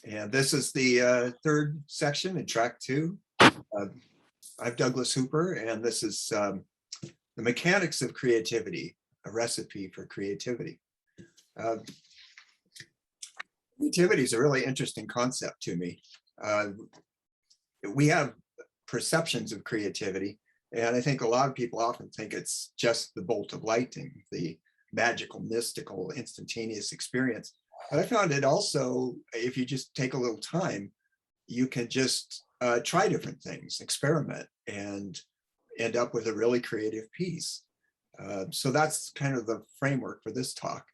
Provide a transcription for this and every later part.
And this is the third section in track 2. I'm Douglas Hooper, and this is the mechanics of creativity, a recipe for creativity. Creativity is a really interesting concept to me. We have perceptions of creativity, and I think a lot of people often think it's just the bolt of lightning, the magical, mystical, instantaneous experience. But I found it also, if you just take a little time, you can just try different things, experiment, and end up with a really creative piece. So that's kind of the framework for this talk.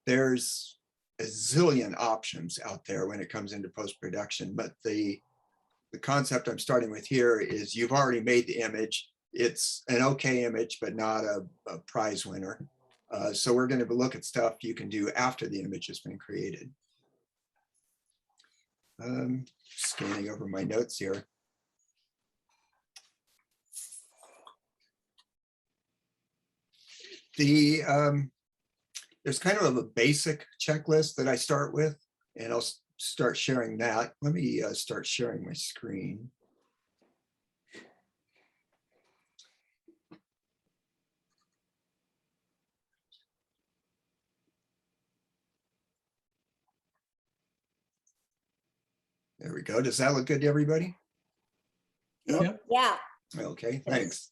There's a zillion options out there when it comes into post-production, but the concept I'm starting with here is you've already made the image. It's an okay image, but not a prize winner. So we're going to look at stuff you can do after the image has been created. Scanning over my notes here. There's kind of a basic checklist that I start with, and I'll start sharing that. Let me start sharing my screen. There we go. Does that look good to everybody? Yep. Yeah. Okay, thanks.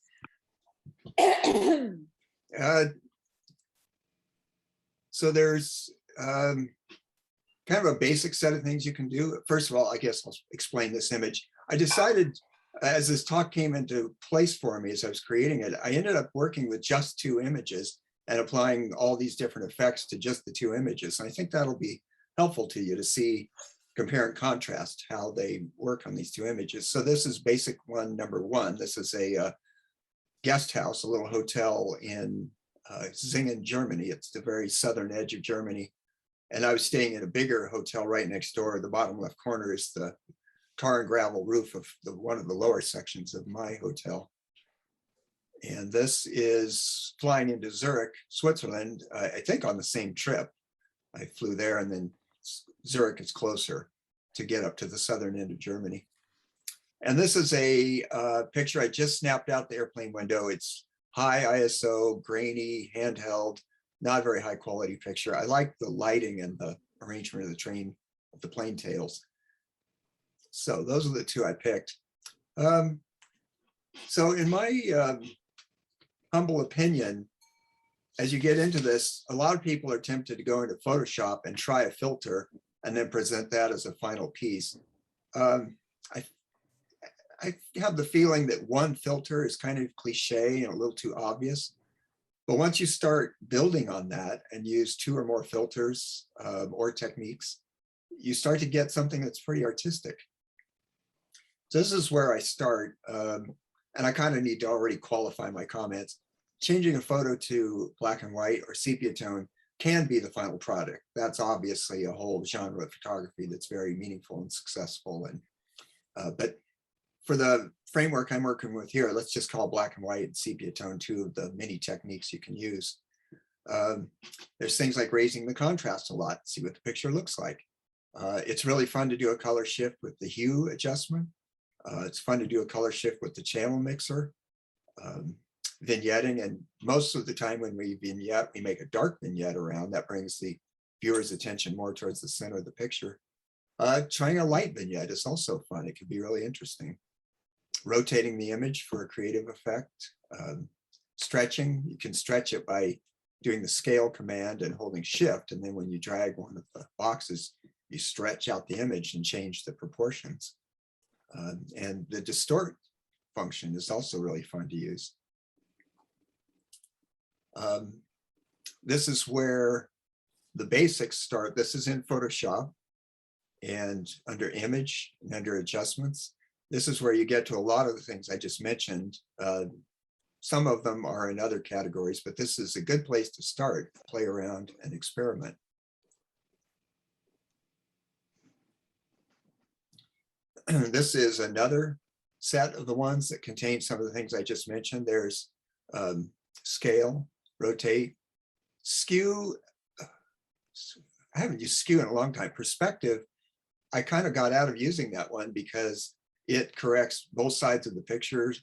So there's kind of a basic set of things you can do. First of all, I guess I'll explain this image. I decided, as this talk came into place for me as I was creating it, I ended up working with just 2 images and applying all these different effects to just the 2 images. And I think that'll be helpful to you to see, compare and contrast how they work on these 2 images. So this is basic one, number 1. This is a guest house, a little hotel in Singen, Germany. It's the very southern edge of Germany. And I was staying in a bigger hotel right next door. The bottom left corner is the tar and gravel roof of one of the lower sections of my hotel. And this is flying into Zurich, Switzerland, I think on the same trip. I flew there, and then Zurich is closer to get up to the southern end of Germany. And this is a picture I just snapped out the airplane window. It's high ISO, grainy, handheld, not very high quality picture. I like the lighting and the arrangement of the plane tails. So those are the 2 I picked. So in my humble opinion, as you get into this, a lot of people are tempted to go into Photoshop and try a filter and then present that as a final piece. I have the feeling that one filter is kind of cliche and a little too obvious. But once you start building on that and use 2 or more filters or techniques, you start to get something that's pretty artistic. So this is where I start. And I kind of need to already qualify my comments. Changing a photo to black and white or sepia tone can be the final product. That's obviously a whole genre of photography that's very meaningful and successful. And but for the framework I'm working with here, let's just call black and white and sepia tone 2 of the many techniques you can use. There's things like raising the contrast a lot, see what the picture looks like. It's really fun to do a color shift with the hue adjustment. It's fun to do a color shift with the channel mixer. Vignetting, and most of the time when we vignette, we make a dark vignette around that brings the viewer's attention more towards the center of the picture. Trying a light vignette is also fun. It can be really interesting. Rotating the image for a creative effect. Stretching, you can stretch it by doing the scale command and holding shift, and then when you drag one of the boxes, you stretch out the image and change the proportions. And the distort function is also really fun to use. This is where the basics start. This is in Photoshop, and under image and under adjustments, this is where you get to a lot of the things I just mentioned. Some of them are in other categories, but this is a good place to start, play around and experiment. This is another set of the ones that contain some of the things I just mentioned. There's scale, rotate, skew. I haven't used skew in a long time. Perspective, I kind of got out of using that one because it corrects both sides of the pictures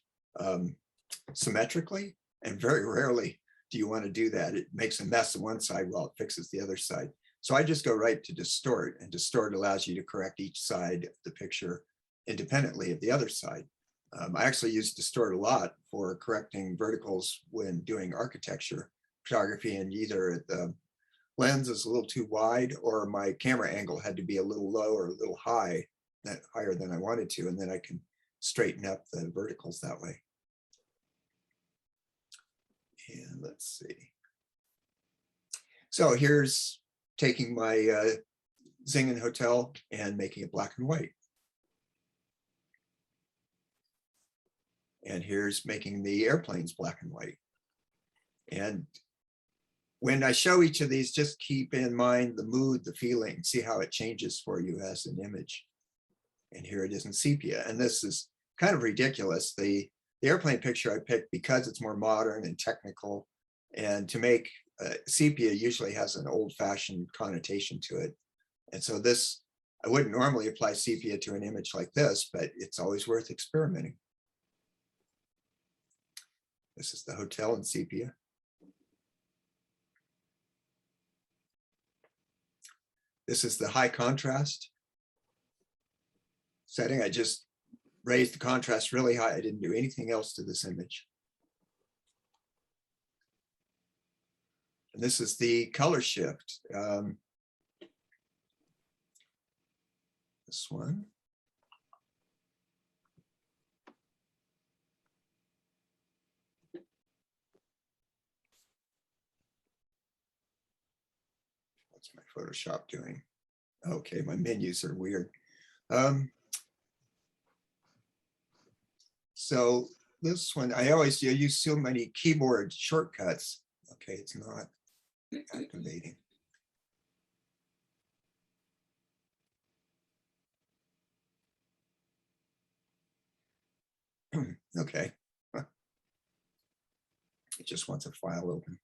symmetrically, and very rarely do you want to do that. It makes a mess on one side while it fixes the other side. So I just go right to distort, and distort allows you to correct each side of the picture independently of the other side. I actually use distort a lot for correcting verticals when doing architecture photography, and either the lens is a little too wide or my camera angle had to be a little low or a little high, that higher than I wanted to, and then I can straighten up the verticals that way. And let's see. So here's taking my Zingen Hotel and making it black and white. And here's making the airplanes black and white. And when I show each of these, just keep in mind the mood, the feeling, see how it changes for you as an image. And here it is in sepia. And this is kind of ridiculous. The airplane picture I picked because it's more modern and technical. And to make sepia usually has an old-fashioned connotation to it. And so this, I wouldn't normally apply sepia to an image like this, but it's always worth experimenting. This is the hotel in sepia. This is the high contrast setting. I just raised the contrast really high. I didn't do anything else to this image. And this is the color shift. This one. What's my Photoshop doing? Okay, my menus are weird. So this one, I use so many keyboard shortcuts. Okay, it's not activating. Okay. It just wants a file open.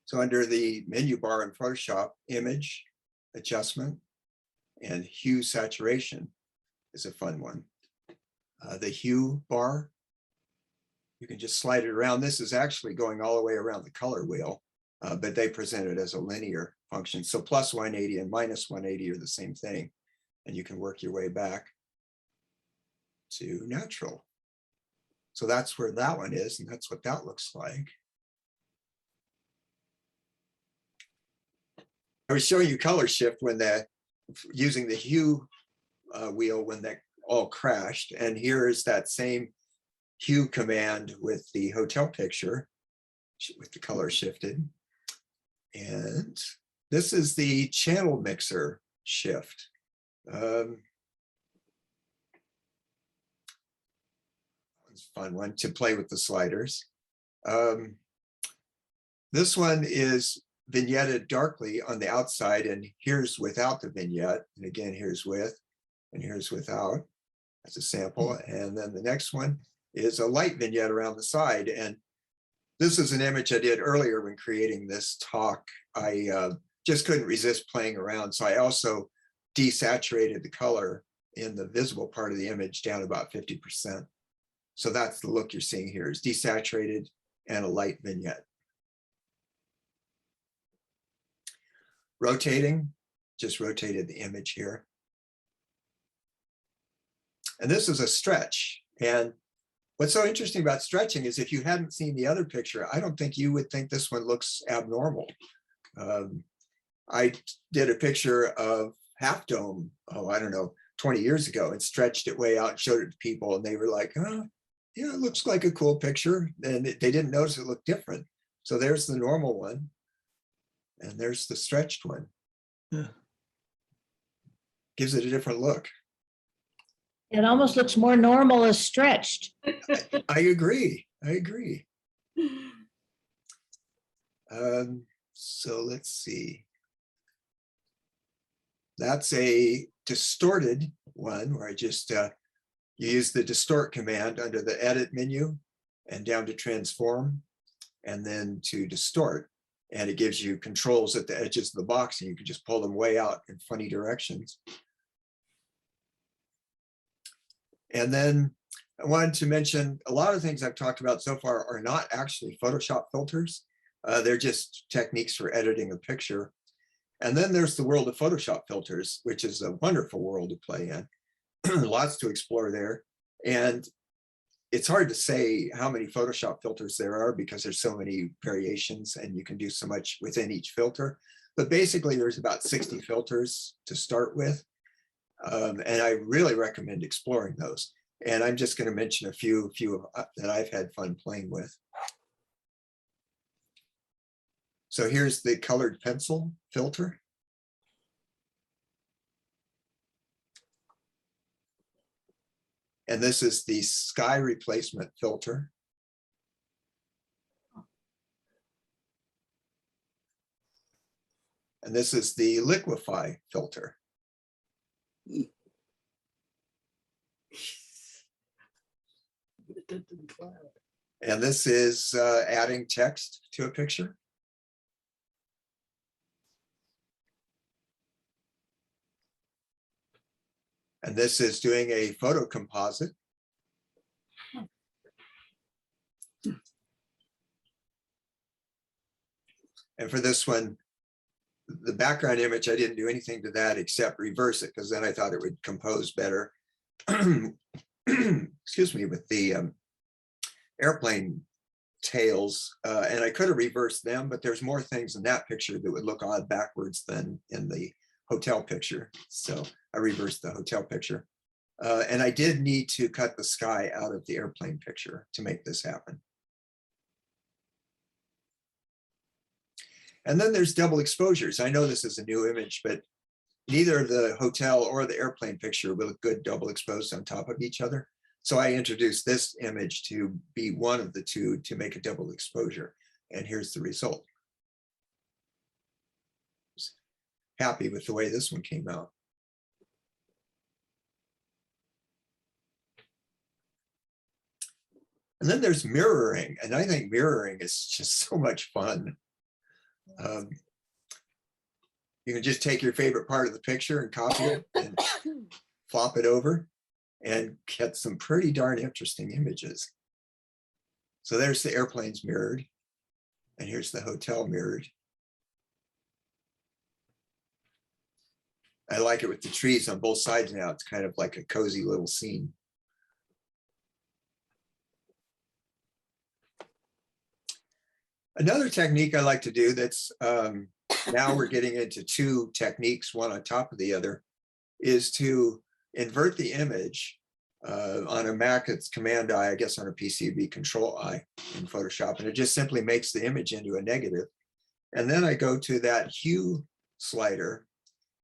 So under the menu bar in Photoshop, image, adjustment, and hue saturation is a fun one. The hue bar, you can just slide it around. This is actually going all the way around the color wheel, but they present it as a linear function. So plus 180 and minus 180 are the same thing. And you can work your way back to natural. So that's where that one is, and that's what that looks like. I was showing you color shift when using the hue wheel when that all crashed. And here is that same hue command with the hotel picture with the color shifted. And this is the channel mixer shift. It's a fun one to play with the sliders. This one is vignetted darkly on the outside, and here's without the vignette. And again, here's with, and here's without as a sample. And then the next one is a light vignette around the side. And this is an image I did earlier when creating this talk. I just couldn't resist playing around. So I also desaturated the color in the visible part of the image down about 50%. So that's the look you're seeing here, is desaturated and a light vignette. Rotating, just rotated the image here. And this is a stretch. And what's so interesting about stretching is if you hadn't seen the other picture, I don't think you would think this one looks abnormal. I did a picture of Half Dome, I don't know, 20 years ago, and stretched it way out and showed it to people. And they were like, oh, yeah, it looks like a cool picture. And they didn't notice it looked different. So there's the normal one. And there's the stretched one. Yeah. Gives it a different look. It almost looks more normal as stretched. I agree. I agree. So let's see. That's a distorted one where I just You use the distort command under the edit menu and down to transform and then to distort. And it gives you controls at the edges of the box and you can just pull them way out in funny directions. And then I wanted to mention a lot of things I've talked about so far are not actually Photoshop filters. They're just techniques for editing a picture. And then there's the world of Photoshop filters, which is a wonderful world to play in. Lots to explore there. And it's hard to say how many Photoshop filters there are because there's so many variations and you can do so much within each filter. But basically there's about 60 filters to start with. And I really recommend exploring those. And I'm just going to mention a few that I've had fun playing with. So here's the colored pencil filter. And this is the sky replacement filter. And this is the liquefy filter. And this is adding text to a picture. And this is doing a photo composite. And for this one, the background image, I didn't do anything to that except reverse it because then I thought it would compose better. Excuse me, with the airplane tails. And I could have reversed them, but there's more things in that picture that would look odd backwards than in the hotel picture. So I reversed the hotel picture. And I did need to cut the sky out of the airplane picture to make this happen. And then there's double exposures. I know this is a new image, but neither the hotel or the airplane picture will look good double exposed on top of each other. So I introduced this image to be one of the two to make a double exposure. And here's the result. Happy with the way this one came out. And then there's mirroring, and I think mirroring is just so much fun. You can just take your favorite part of the picture and copy it and flop it over and get some pretty darn interesting images. So there's the airplanes mirrored, and here's the hotel mirrored. I like it with the trees on both sides now. It's kind of like a cozy little scene. Another technique I like to do that's now we're getting into two techniques, one on top of the other, is to invert the image. On a Mac, it's Command I guess on a PC, it'd be Control I in Photoshop, and it just simply makes the image into a negative. And then I go to that hue slider,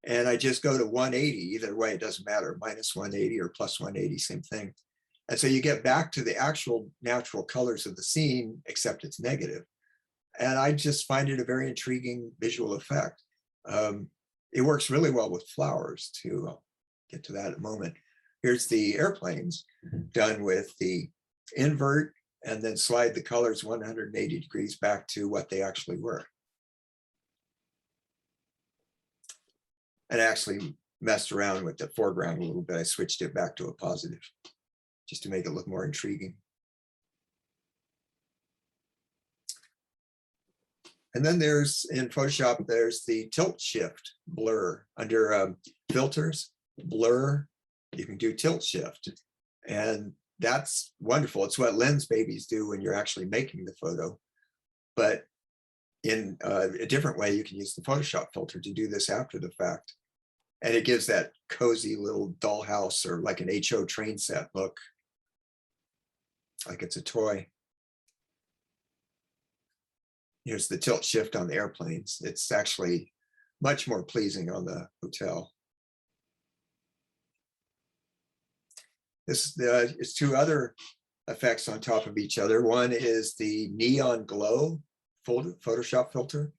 and I just go to 180. Either way, it doesn't matter, minus 180 or plus 180, same thing. And so you get back to the actual natural colors of the scene, except it's negative. And I just find it a very intriguing visual effect. It works really well with flowers too. I'll get to that in a moment. Here's the airplanes done with the invert and then slide the colors 180 degrees back to what they actually were. And actually messed around with the foreground a little bit. I switched it back to a positive just to make it look more intriguing. And then there's, in Photoshop, there's the tilt shift blur under filters, blur, you can do tilt shift. And that's wonderful. It's what lens babies do when you're actually making the photo. But in a different way, you can use the Photoshop filter to do this after the fact. And it gives that cozy little dollhouse or like an HO train set look, like it's a toy. Here's the tilt shift on the airplanes. It's actually much more pleasing on the hotel. This is two other effects on top of each other. One is the neon glow Photoshop filter.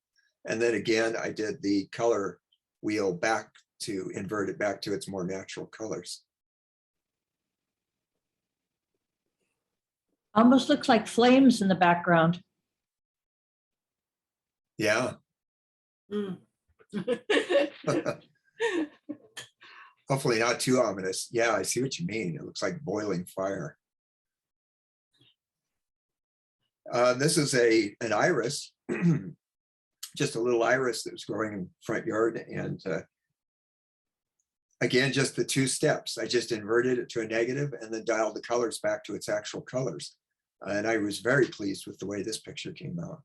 And then again, I did the color wheel back to invert it back to its more natural colors. Almost looks like flames in the background. Yeah. Mm. Hopefully not too ominous. Yeah, I see what you mean. It looks like boiling fire. This is an iris, just a little iris that was growing in the front yard. And again, just the 2 steps. I just inverted it to a negative and then dialed the colors back to its actual colors. And I was very pleased with the way this picture came out.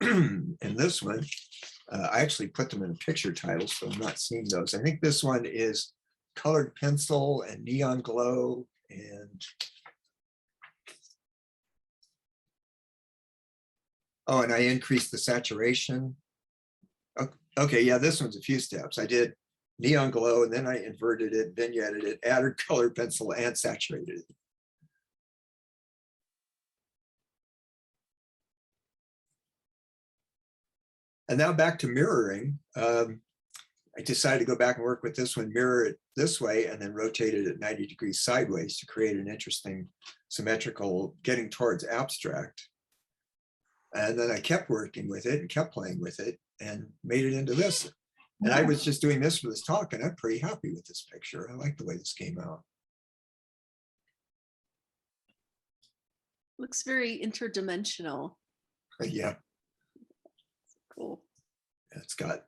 And this one, I actually put them in picture titles, so I'm not seeing those. I think this one is colored pencil and neon glow and I increased the saturation. Okay, yeah, this one's a few steps. I did neon glow and then I inverted it, vignetted it, added colored pencil and saturated it. And now back to mirroring. I decided to go back and work with this one, mirror it this way, and then rotate it at 90 degrees sideways to create an interesting symmetrical getting towards abstract. And then I kept working with it and kept playing with it and made it into this. And I was just doing this for this talk, and I'm pretty happy with this picture. I like the way this came out. Looks very interdimensional. Yeah, Cool. it's got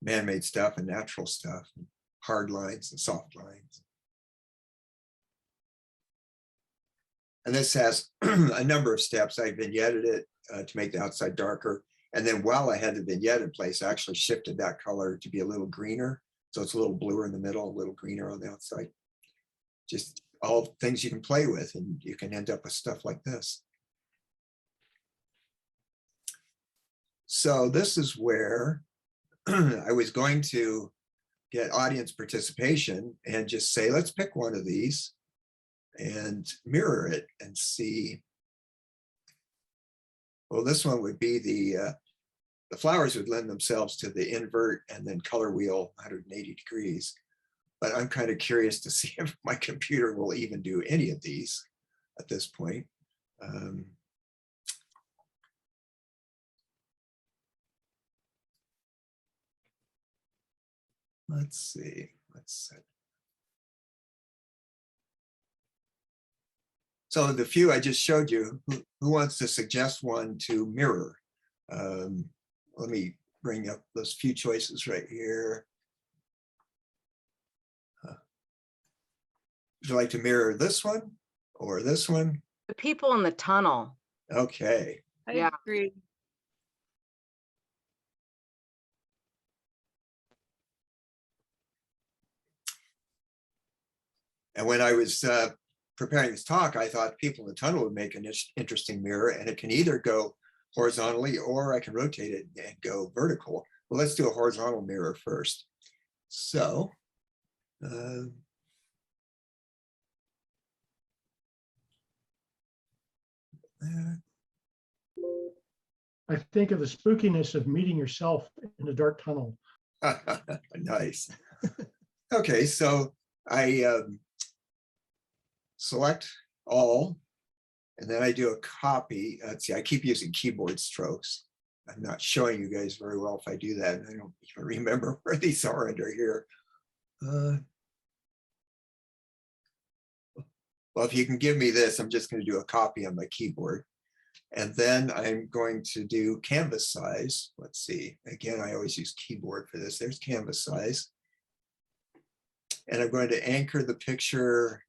man-made stuff and natural stuff, and hard lines and soft lines. And this has a number of steps. I vignetted it to make the outside darker. And then while I had the vignette in place, I actually shifted that color to be a little greener. So it's a little bluer in the middle, a little greener on the outside. Just all things you can play with, and you can end up with stuff like this. So this is where I was going to get audience participation and just say, let's pick one of these and mirror it and see. Well, this one would be the flowers would lend themselves to the invert and then color wheel 180 degrees. But I'm kind of curious to see if my computer will even do any of these at this point. Let's see. So the few I just showed you, who wants to suggest one to mirror? Let me bring up those few choices right here. Would you like to mirror this one or this one? The people in the tunnel. Okay. I Yeah. agree. And when I was preparing this talk, I thought people in the tunnel would make an interesting mirror, and it can either go horizontally or I can rotate it and go vertical. Well, let's do a horizontal mirror first. So, I think of the spookiness of meeting yourself in a dark tunnel. nice. Okay, so I select all, and then I do a copy. Let's see, I keep using keyboard strokes. I'm not showing you guys very well if I do that. I don't even remember where these are under here. Well, if you can give me this, I'm just going to do a copy on my keyboard. And then I'm going to do canvas size. Let's see. Again, I always use keyboard for this. There's canvas size. And I'm going to anchor the picture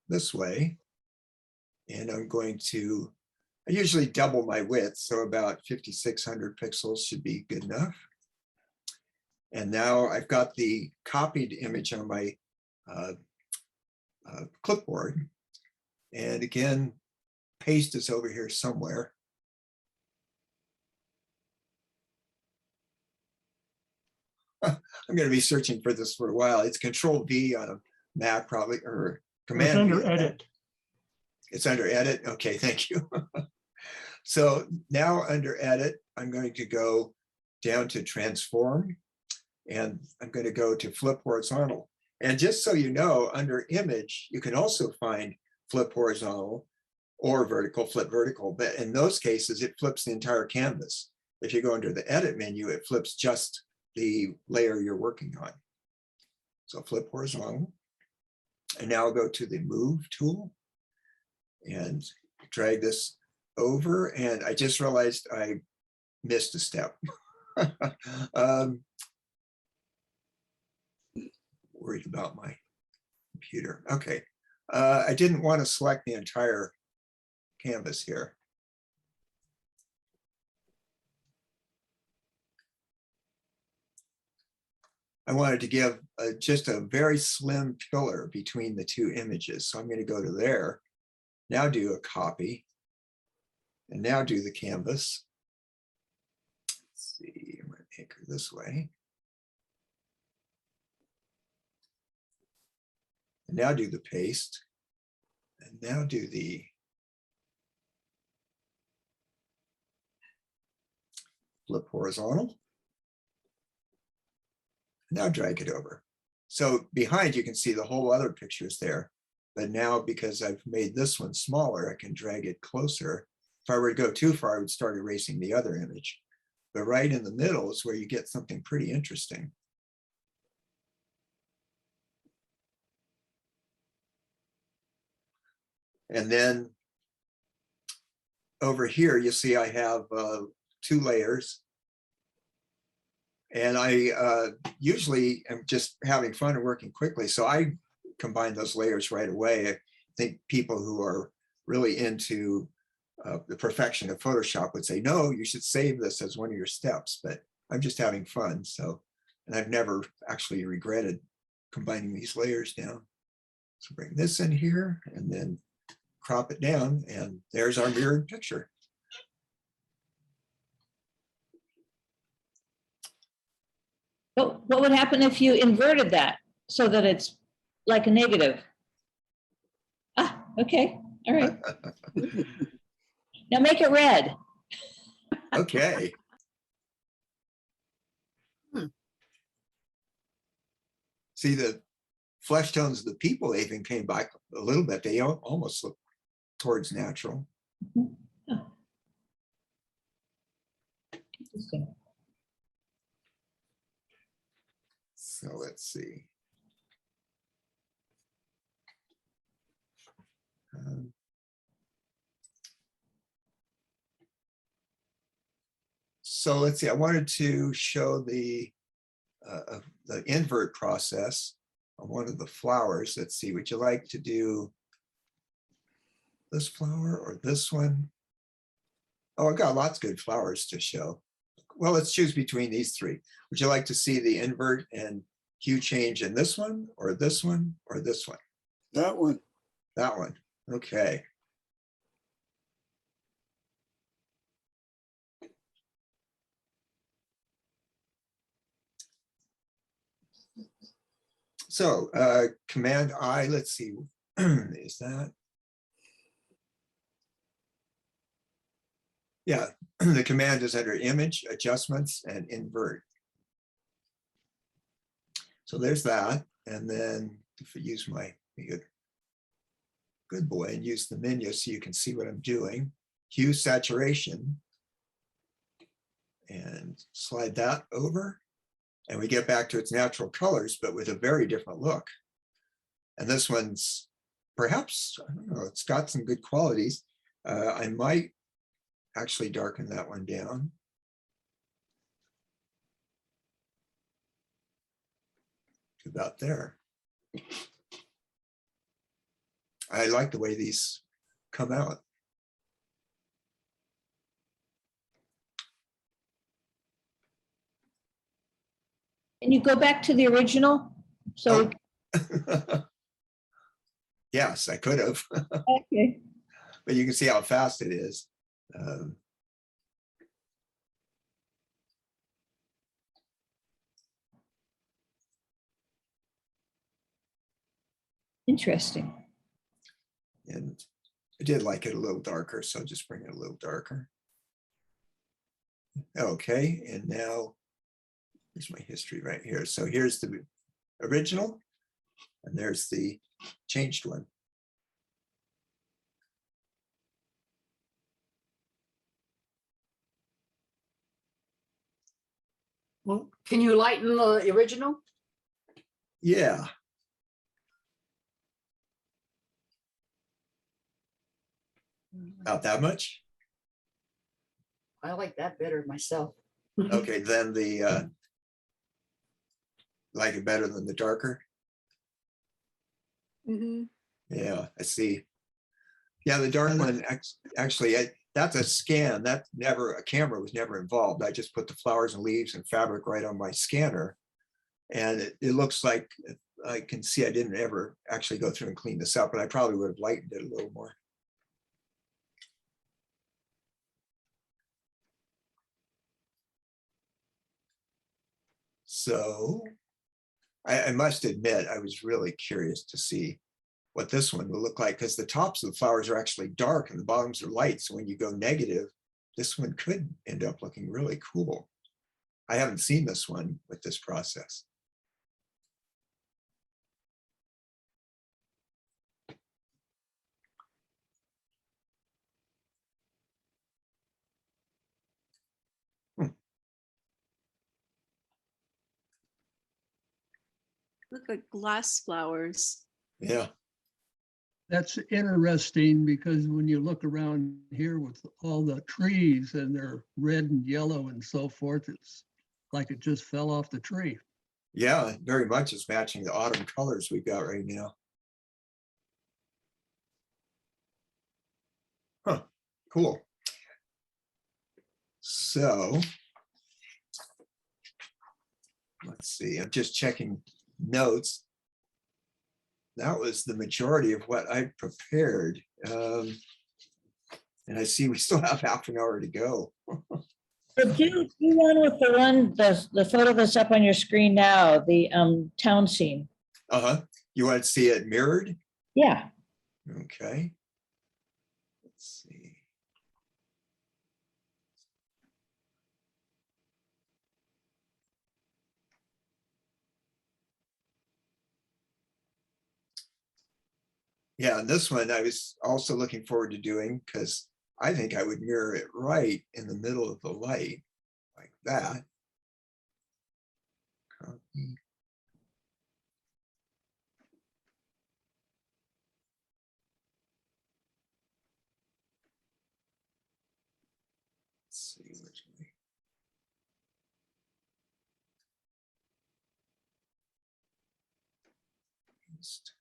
this way. And I'm going to, I usually double my width, so about 5,600 pixels should be good enough. And now I've got the copied image on my clipboard. And again, paste is over here somewhere. I'm going to be searching for this for a while. It's Control V on a Mac, probably, or Command It's under V on a Mac. edit. It's under edit. Okay, thank you. So now under edit, I'm going to go down to transform. And I'm going to go to flip horizontal. And just so you know, under image, you can also find flip horizontal or vertical, flip vertical. But in those cases, it flips the entire canvas. If you go under the edit menu, it flips just the layer you're working on. So flip horizontal. And now I'll go to the move tool and drag this over. And I just realized I missed a step. Worried about my computer. Okay. I didn't want to select the entire canvas here. I wanted to give just a very slim pillar between the two images. So I'm going to go to there, now do a copy, and now do the canvas. Let's see, I'm going to anchor this way. And now do the paste, and now do the flip horizontal. Now drag it over. So behind you can see the whole other pictures there. But now because I've made this one smaller, I can drag it closer. If I were to go too far, I would start erasing the other image. But right in the middle is where you get something pretty interesting. And then over here, you see I have 2 layers. And I usually am just having fun and working quickly. So I combine those layers right away. I think people who are really into the perfection of Photoshop would say, no, you should save this as one of your steps, but I'm just having fun. So, and I've never actually regretted combining these layers down. So bring this in here and then crop it down, and there's our mirrored picture. What would happen if you inverted that so that it's like a negative? Ah, okay, all right. Now make it red. Okay. See, the flesh tones of the people even came back a little bit. They almost look towards natural. Interesting. So let's see. So let's see, I wanted to show the invert process on one of the flowers. Let's see, would you like to do this flower or this one? Oh, I've got lots of good flowers to show. Well, let's choose between these 3. Would you like to see the invert and hue change in this one or this one or this one? That one. That one. Okay. So Command I, let's see, is that? Yeah, the command is under Image, Adjustments, and Invert. So there's that. And then if I use my good boy and use the menu so you can see what I'm doing, hue saturation, and slide that over. And we get back to its natural colors, but with a very different look. And this one's perhaps, I don't know, it's got some good qualities. I might actually darken that one down. To about there. I like the way these come out. Can you go back to the original? So, Yes, I could have, okay. but you can see how fast it is. Interesting. And I did like it a little darker, so I'll just bring it a little darker. Okay, and now Here's my history right here. So here's the original, and there's the changed one. Well, can you lighten the original? Yeah, about that much. I like that better myself. Okay, then the like it better than the darker. Mhm. Yeah, I see. Yeah, the dark one, actually, that's a scan. That never, a camera was never involved. I just put the flowers and leaves and fabric right on my scanner. And it looks like I can see I didn't ever actually go through and clean this up, but I probably would have lightened it a little more. So I must admit, I was really curious to see what this one will look like, because the tops of the flowers are actually dark and the bottoms are light. So when you go negative, this one could end up looking really cool. I haven't seen this one with this process. Look like glass flowers. Yeah, That's interesting because when you look around here with all the trees and they're red and yellow and so forth, it's like it just fell off the tree. yeah, very much is matching the autumn colors we've got right now. Huh, cool. So let's see, I'm just checking notes. That was the majority of what I prepared. And I see we still have half an hour to go. So do one with the photo that's up on your screen now, the town scene. Uh-huh. You want to see it mirrored? Yeah. Okay. Let's see. Yeah, and this one I was also looking forward to doing because I think I would mirror it right in the middle of the light like that. Copy. Let's see which way. Paste.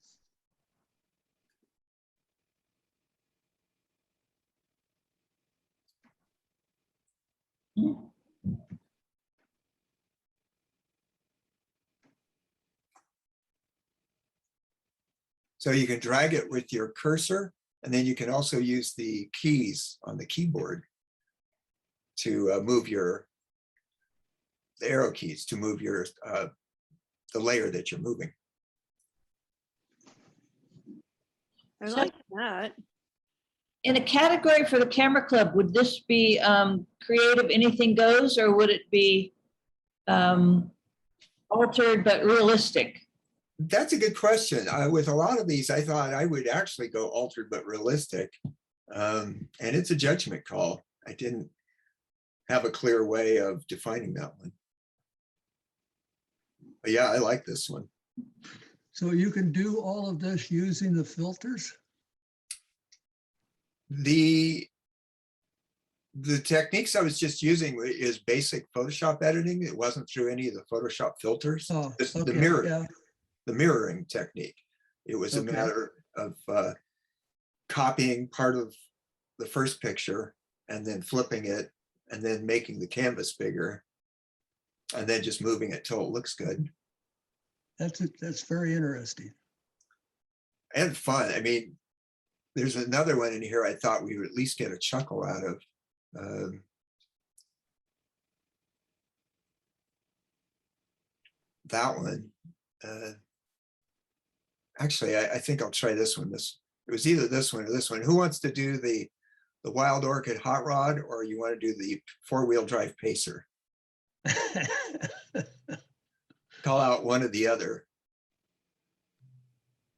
So you can drag it with your cursor, and then you can also use the keys on the keyboard to move the arrow keys to move the layer that you're moving. I So- like that. In a category for the camera club, would this be creative, anything goes, or would it be altered but realistic? That's a good question. With a lot of these, I thought I would actually go altered but realistic. And it's a judgment call. I didn't have a clear way of defining that one. But yeah, I like this one. So you can do all of this using the filters? The techniques I was just using is basic Photoshop editing. It wasn't through any of the Photoshop filters. Oh, It's the okay, mirror. yeah. The mirroring technique. It was a Okay. matter of copying part of the first picture and then flipping it and then making the canvas bigger and then just moving it till it looks good That's very interesting. and fun. I mean, there's another one in here I thought we would at least get a chuckle out of. That one. Actually, I think I'll try this one. It was either this one or this one. Who wants to do the Wild Orchid Hot Rod, or you want to do the 4-wheel drive Pacer? call out one or the other.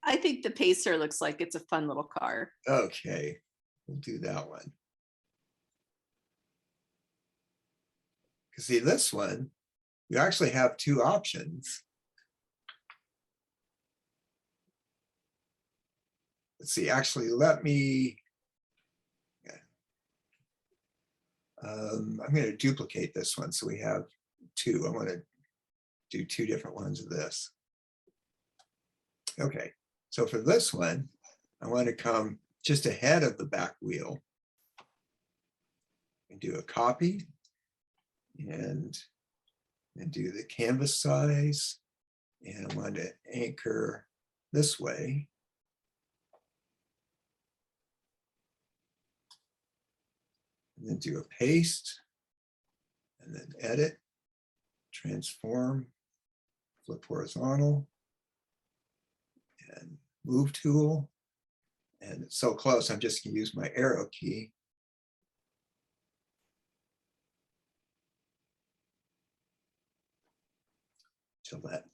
I think the Pacer looks like it's a fun little car. Okay, we'll do that one. Because see, this one, you actually have two options. Let's see, actually, let me. I'm going to duplicate this one so we have two. I want to do two different ones of this. Okay, so for this one, I want to come just ahead of the back wheel and do a copy and do the canvas size. And I want to anchor this way. And then do a paste and then edit, transform, flip horizontal and move tool. And it's so close, I'm just gonna use my arrow key. Gillette.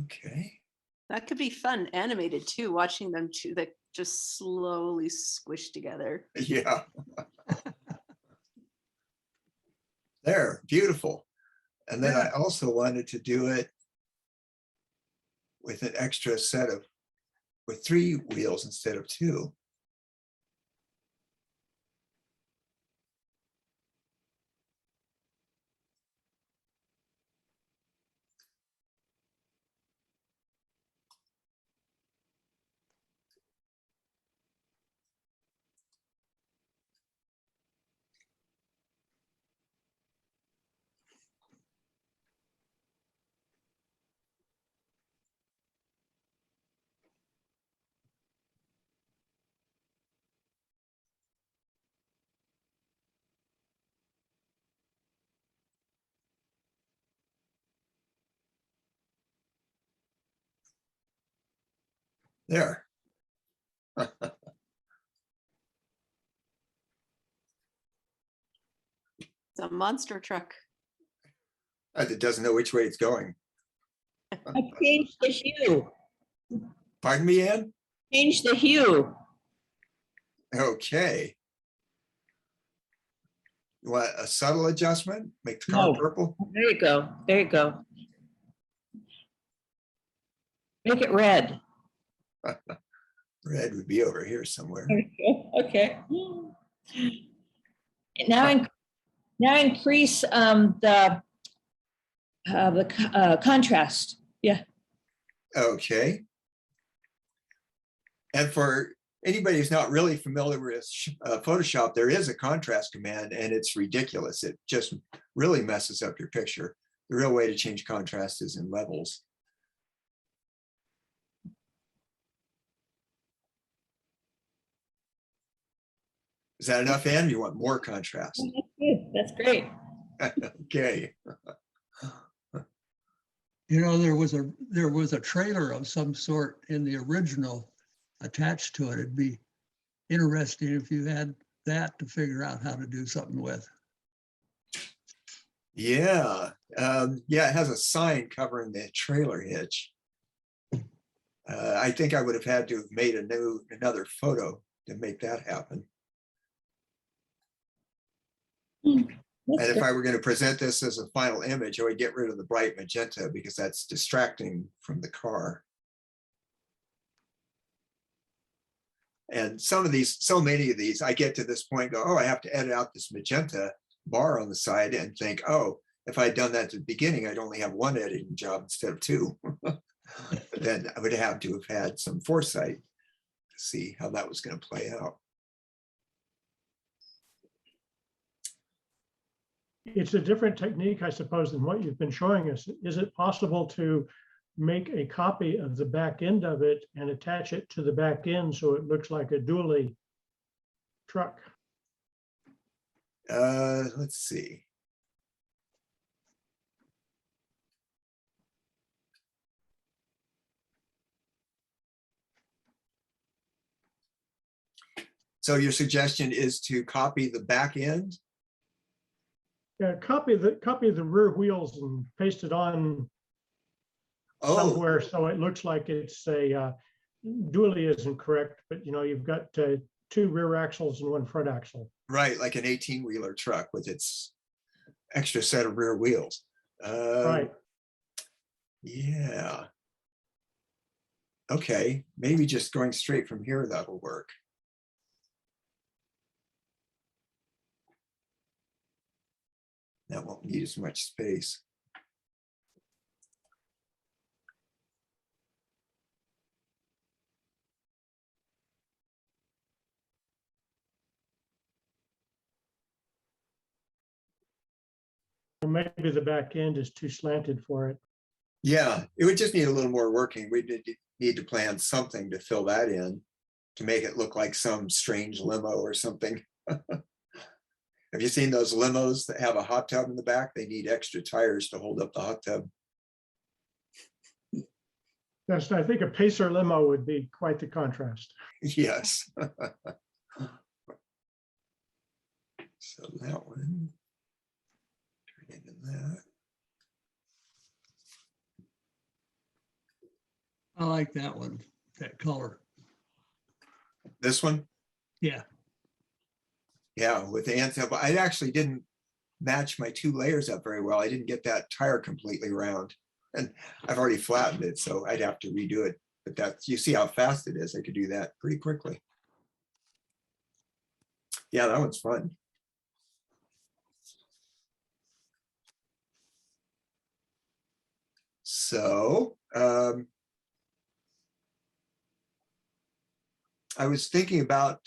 Okay. That could be fun, animated too, watching them chew that just slowly squish together. Yeah. There, beautiful. And then I also wanted to do it with an extra set of, with 3 wheels instead of 2. There. It's a monster truck. It doesn't know which way it's going. I changed the hue, Pardon me, Ann? change the hue. Okay. You want a subtle adjustment? Make the car No. purple? There you go, there you go. Make it red. Red would be over here somewhere. There you go. Okay. Now, now increase the contrast. Yeah. Okay. And for anybody who's not really familiar with Photoshop, there is a contrast command and it's ridiculous. It just really messes up your picture. The real way to change contrast is in levels. Is that enough, Ann? You want more contrast? That's good. That's great. Okay. You know, there was a trailer of some sort in the original attached to it. It'd be interesting if you had that to figure out how to do something with. Yeah. Yeah, it has a sign covering the trailer hitch. I think I would have had to have made another photo to make that happen. That's And if great. I were going to present this as a final image, I would get rid of the bright magenta because that's distracting from the car. And some of these, so many of these, I get to this point, go, oh, I have to edit out this magenta bar on the side and think, oh, if I'd done that at the beginning, I'd only have one editing job instead of 2. But then I would have to have had some foresight to see how that was going to play out. It's a different technique, I suppose, than what you've been showing us. Is it possible to make a copy of the back end of it and attach it to the back end so it looks like a dually truck? Let's see. So your suggestion is to copy the back end? Yeah, copy the rear wheels and paste it on Oh, somewhere so it looks like it's a dually isn't correct, but you've got two rear axles and one front axle. right, like an 18-wheeler truck with its extra set of rear wheels. Right. Yeah. Okay, maybe just going straight from here, that'll work. That won't need as much space. Or maybe the back end is too slanted for it. Yeah, it would just need a little more working. We need to plan something to fill that in to make it look like some strange limo or something. Have you seen those limos that have a hot tub in the back? They need extra tires to hold up the hot tub. Yes, I think a Pacer limo would be quite the contrast. Yes. So that one. Turn into that. I like that one, that color. This one? Yeah, Yeah, with the anthem, but I actually didn't match my two layers up very well. I didn't get that tire completely round. And I've already flattened it, so I'd have to redo it. But that's, you see how fast it is. I could do that pretty quickly. Yeah, that one's fun. So I was thinking about,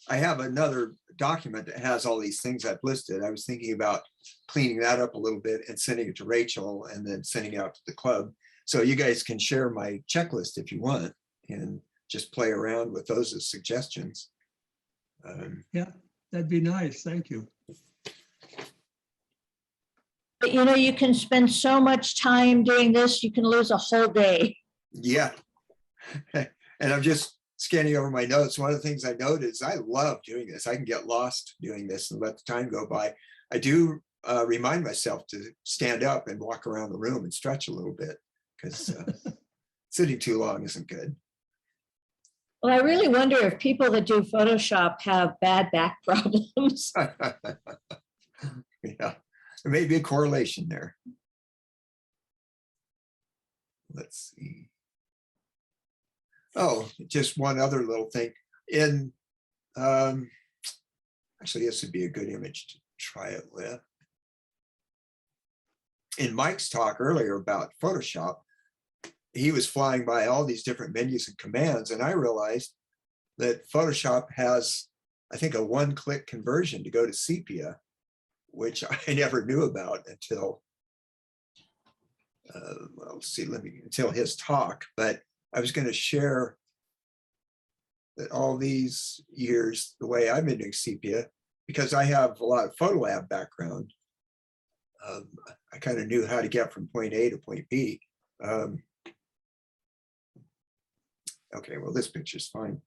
I have another document that has all these things I've listed. I was thinking about cleaning that up a little bit and sending it to Rachel and then sending it out to the club. So you guys can share my checklist if you want and just play around with those as suggestions. yeah, that'd be nice. Thank you. But you can spend so much time doing this, you can lose a whole day. Yeah. And I'm just scanning over my notes. One of the things I noted is I love doing this. I can get lost doing this and let the time go by. I do remind myself to stand up and walk around the room and stretch a little bit because sitting too long isn't good. Well, I really wonder if people that do Photoshop have bad back problems. Yeah, there may be a correlation there. Let's see. Oh, just one other little thing. In actually, this would be a good image to try it with. In Mike's talk earlier about Photoshop, he was flying by all these different menus and commands, and I realized that Photoshop has, I think, a one-click conversion to go to sepia, which I never knew about until, well, see, until his talk. But I was going to share that all these years, the way I've been doing sepia, because I have a lot of Photolab background, I kind of knew how to get from point A to point B. Okay, well, this picture's fine.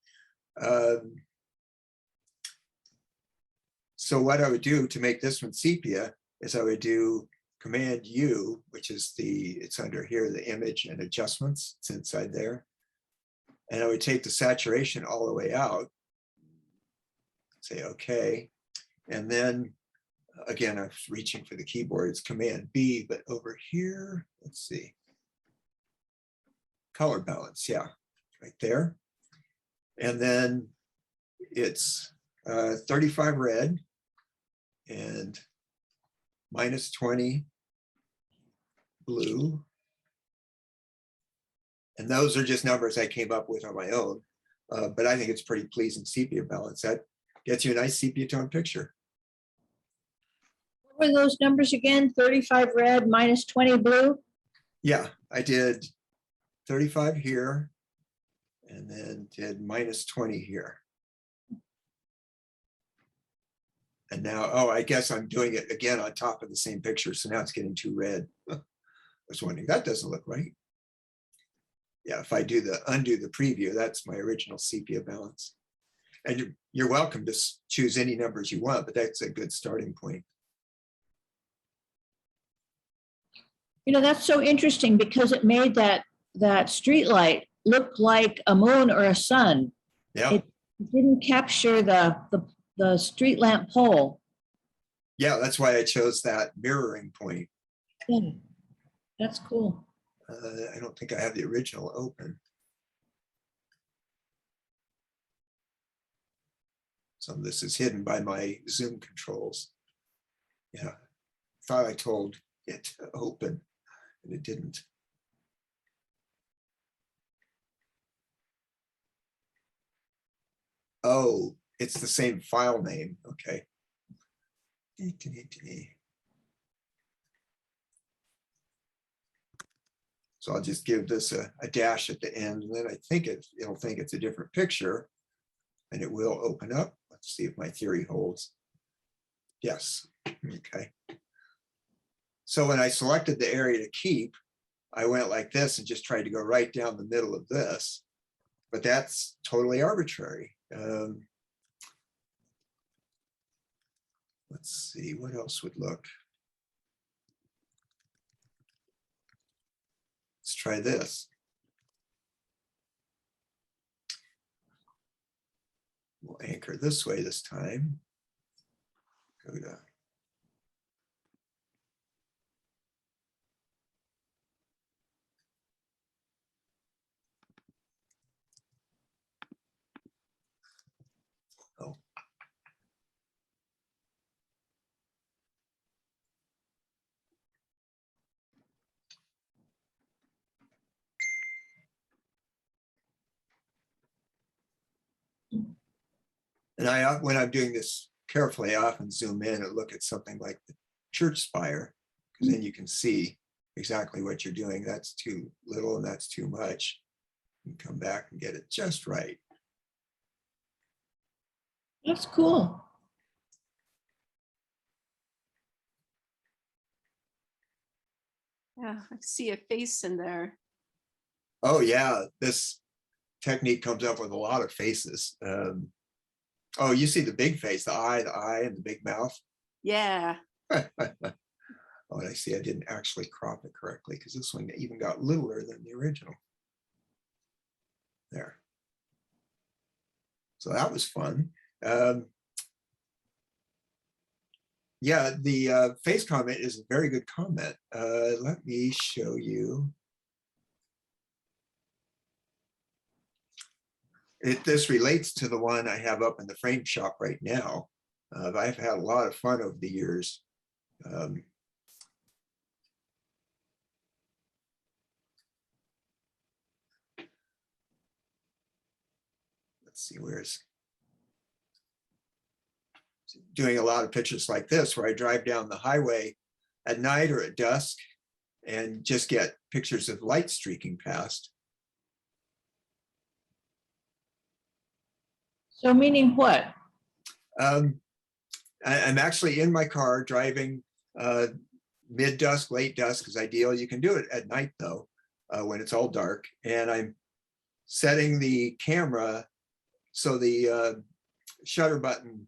So what I would do to make this one sepia is I would do Command U, which is it's under here, the image and adjustments, it's inside there. And I would take the saturation all the way out, say, okay. And then again, I was reaching for the keyboard, it's Command B, but over here, let's see. Color balance, yeah, right there. And then it's 35 red and -20 blue. And those are just numbers I came up with on my own, but I think it's pretty pleasing sepia balance. That gets you a nice sepia tone picture. What were those numbers again? 35 red, -20 blue? Yeah, I did 35 here and then did -20 here. And now, oh, I guess I'm doing it again on top of the same picture. So now it's getting too red. I was wondering, that doesn't look right. Yeah, if I undo the preview, that's my original sepia balance. And you're welcome to choose any numbers you want, but that's a good starting point. You know, that's so interesting because it made that street light look like a moon or a sun. Yeah, It didn't capture the street lamp pole. yeah, that's why I chose that mirroring point. Yeah, that's cool. I don't think I have the original open. Some of this is hidden by my Zoom controls. Yeah, thought I told it to open and it didn't. Oh, it's the same file name. Okay. So I'll just give this a dash at the end, and then I think it'll think it's a different picture, and it will open up. Let's see if my theory holds. Yes. Okay. So when I selected the area to keep, I went like this and just tried to go right down the middle of this, but that's totally arbitrary. Let's see, what else would look? Let's try this. We'll anchor this way this time. Go to oh. And when I'm doing this carefully, I often zoom in and look at something like the church spire, because then you can see exactly what you're doing. That's too little and that's too much. You come back and get it just right. That's cool. Yeah, I see a face in there. Oh yeah, this technique comes up with a lot of faces. Oh, you see the big face, the eye and the big mouth. Yeah. Oh, and I see I didn't actually crop it correctly because this one even got littler than the original. There. So that was fun. Yeah, the face comment is a very good comment. Let me show you. This relates to the one I have up in the frame shop right now. I've had a lot of fun over the years. Let's see, where's doing a lot of pictures like this where I drive down the highway at night or at dusk and just get pictures of light streaking past. So meaning what? I'm actually in my car driving mid-dusk, late dusk is ideal. You can do it at night though, when it's all dark. And I'm setting the camera so the shutter button,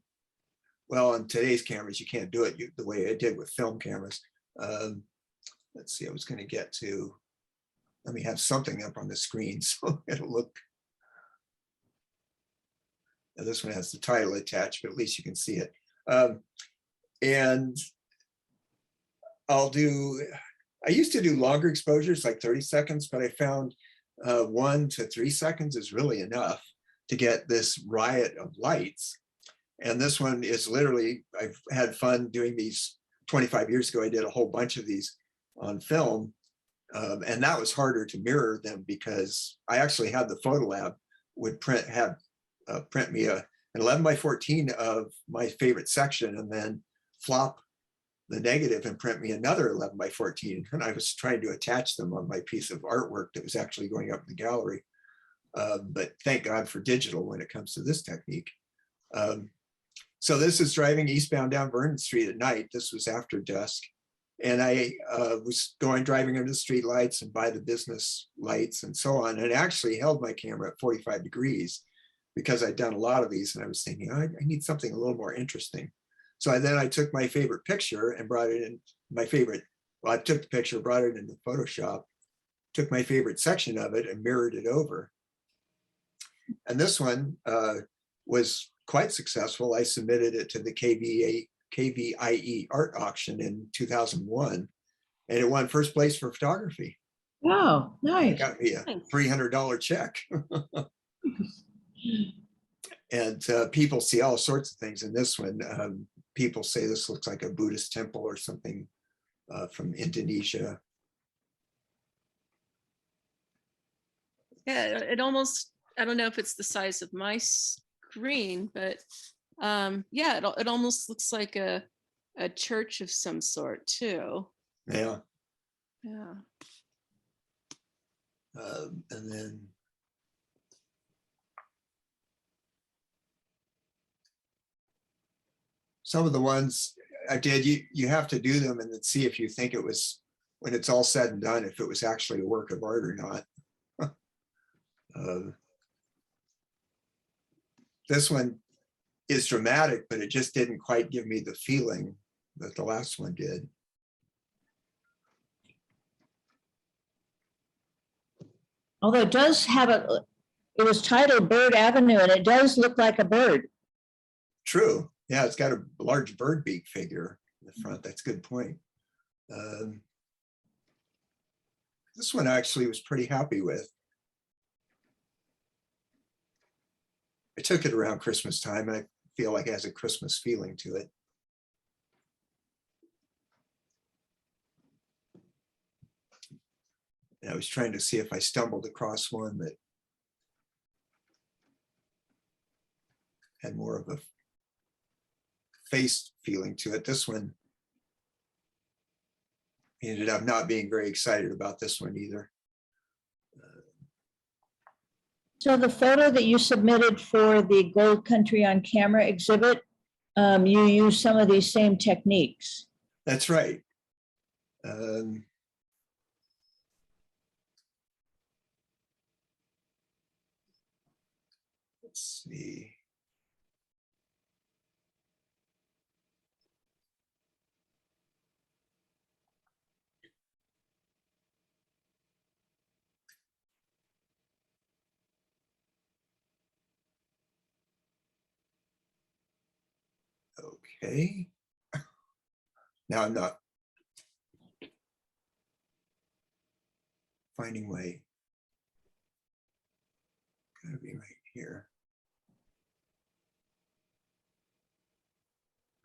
well, on today's cameras, you can't do it the way I did with film cameras. Let's see, I was going to get to, let me have something up on the screen so it'll look. Now this one has the title attached, but at least you can see it. And I used to do longer exposures, like 30 seconds, but I found 1 to 3 seconds is really enough to get this riot of lights. And this one is literally, I've had fun doing these 25 years ago. I did a whole bunch of these on film. And that was harder to mirror them because I actually had the Photo Lab would print me an 11 by 14 of my favorite section and then flop the negative and print me another 11 by 14. And I was trying to attach them on my piece of artwork that was actually going up in the gallery. But thank God for digital when it comes to this technique. So this is driving eastbound down Vernon Street at night. This was after dusk. And I was driving under the street lights and by the business lights and so on, and actually held my camera at 45 degrees because I'd done a lot of these and I was thinking, I need something a little more interesting. So then I took my favorite picture and brought it in, my favorite Well, I took the picture, brought it into Photoshop, took my favorite section of it and mirrored it over. And this one was quite successful. I submitted it to the KVIE art auction in 2001, and it won first place for photography. Oh, It nice. got me a Nice. $300 check. And people see all sorts of things in this one. People say this looks like a Buddhist temple or something from Indonesia. Yeah, it almost, I don't know if it's the size of my screen, but yeah, it almost looks like a church of some sort too. Yeah. Yeah. And then some of the ones I did, you have to do them and then see if you think it was, when it's all said and done, if it was actually a work of art or not. This one is dramatic, but it just didn't quite give me the feeling that the last one did. Although it does have it was titled Bird Avenue, and it does look like a bird. True. Yeah, it's got a large bird beak figure in the front. That's a good point. This one I actually was pretty happy with. I took it around Christmas time. I feel like it has a Christmas feeling to it. And I was trying to see if I stumbled across one that had more of a face feeling to it. This one ended up not being very excited about this one either. So the photo that you submitted for the Gold Country on Camera exhibit, you use some of these same techniques. That's right. Let's see. Okay. Now I'm not finding way. Gotta be right here.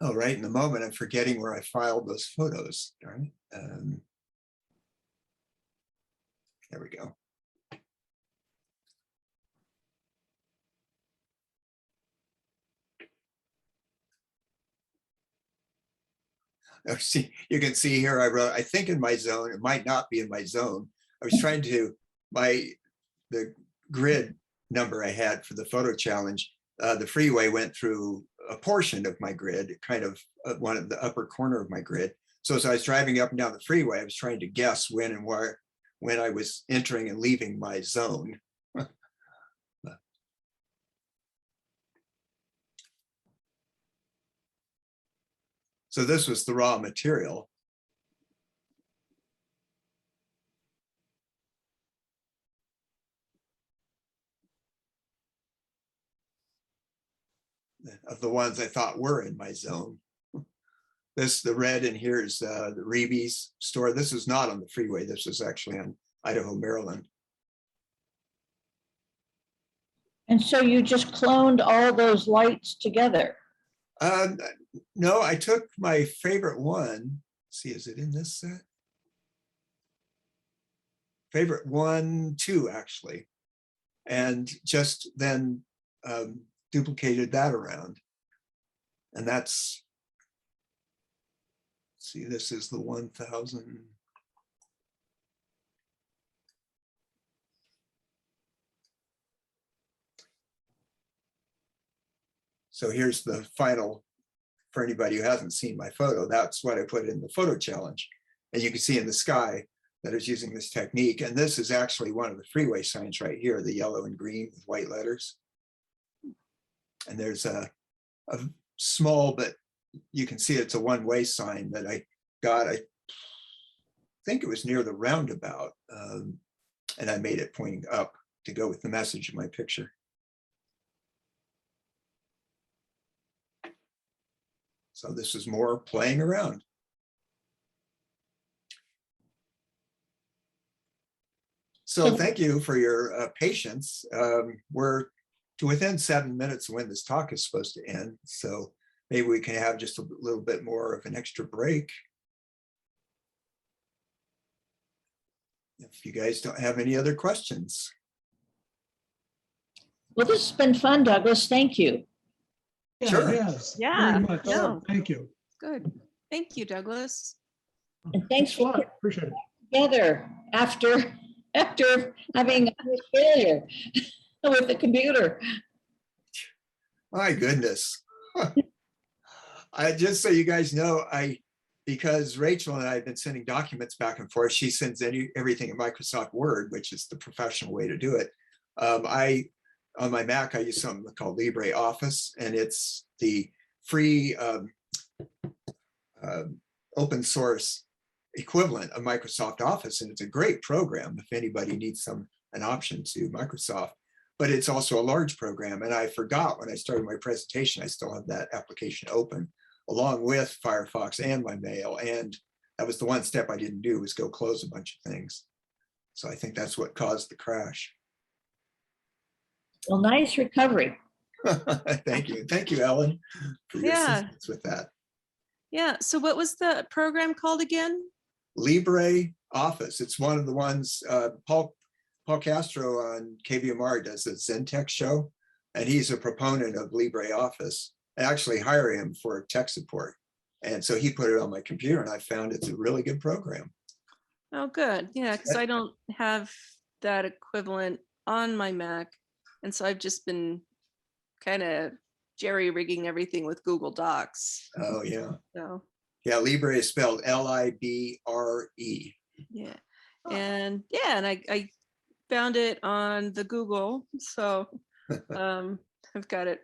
Oh, right in the moment, I'm forgetting where I filed those photos. Darn it. There we go. Oh, see, you can see here I wrote, I think in my zone, it might not be in my zone. I was trying to, the grid number I had for the photo challenge, the freeway went through a portion of my grid, kind of one of the upper corner of my grid. So as I was driving up and down the freeway, I was trying to guess when and where, when I was entering and leaving my zone. So this was the raw material. Of the ones I thought were in my zone. This, the red in here is the Reeby's store. This is not on the freeway. This is actually on Idaho, Maryland. And so you just cloned all those lights together. No, I took my favorite one. Let's see, is it in this set? Favorite 1, 2, actually. And just then duplicated that around. And that's, see, this is the 1000. So here's the final, for anybody who hasn't seen my photo, that's what I put in the photo challenge. And you can see in the sky that is using this technique. And this is actually one of the freeway signs right here, the yellow and green with white letters. And there's a small, but you can see it's a one-way sign that I got. think it was near the roundabout. And I made it pointing up to go with the message of my picture. So this is more playing around. So thank you for your patience. We're to within 7 minutes of when this talk is supposed to end. So maybe we can have just a little bit more of an extra break. If you guys don't have any other questions. Well, this has been fun, Douglas. Thank you. Yeah, Sure. yes, Yeah, very much. so. no. Thank you. Good. Thank you, Douglas. And thanks a lot. for Appreciate it. together after having a failure with the computer. My goodness. I just so you guys know, because Rachel and I have been sending documents back and forth, she sends everything in Microsoft Word, which is the professional way to do it. On my Mac, I use something called LibreOffice, and it's the free open source equivalent of Microsoft Office, and it's a great program if anybody needs an option to Microsoft. But it's also a large program, and I forgot when I started my presentation, I still have that application open along with Firefox and my mail, and that was the one step I didn't do, was go close a bunch of things. So I think that's what caused the crash. Well, nice recovery. Thank you, Ellen, for your Yeah. assistance with that. Yeah. So what was the program called again? LibreOffice. It's one of the ones Paul Castro on KVMR does a Zentex show, and he's a proponent of LibreOffice. I actually hire him for tech support, and so he put it on my computer, and I found it's a really good program. Oh, good. Yeah, because I don't have that equivalent on my Mac. And so I've just been kind of jerry-rigging everything with Google Docs. Oh yeah, So, yeah. Libre is spelled Libre. yeah. And yeah, and I found it on the Google. So I've got it,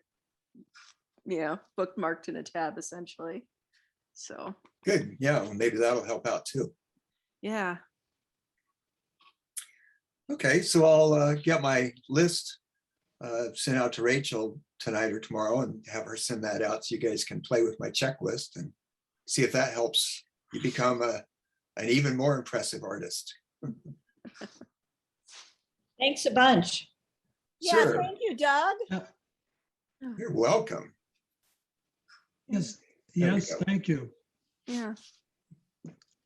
bookmarked in a tab essentially. So, Good. Yeah, well, maybe that'll help out too. yeah. Okay, so I'll get my list sent out to Rachel tonight or tomorrow and have her send that out so you guys can play with my checklist and see if that helps you become an even more impressive artist. Thanks a bunch. Yeah, Sure. thank you, Doug. You're welcome. Yes, There we yes, go. thank you. Yeah.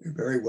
You're very welcome.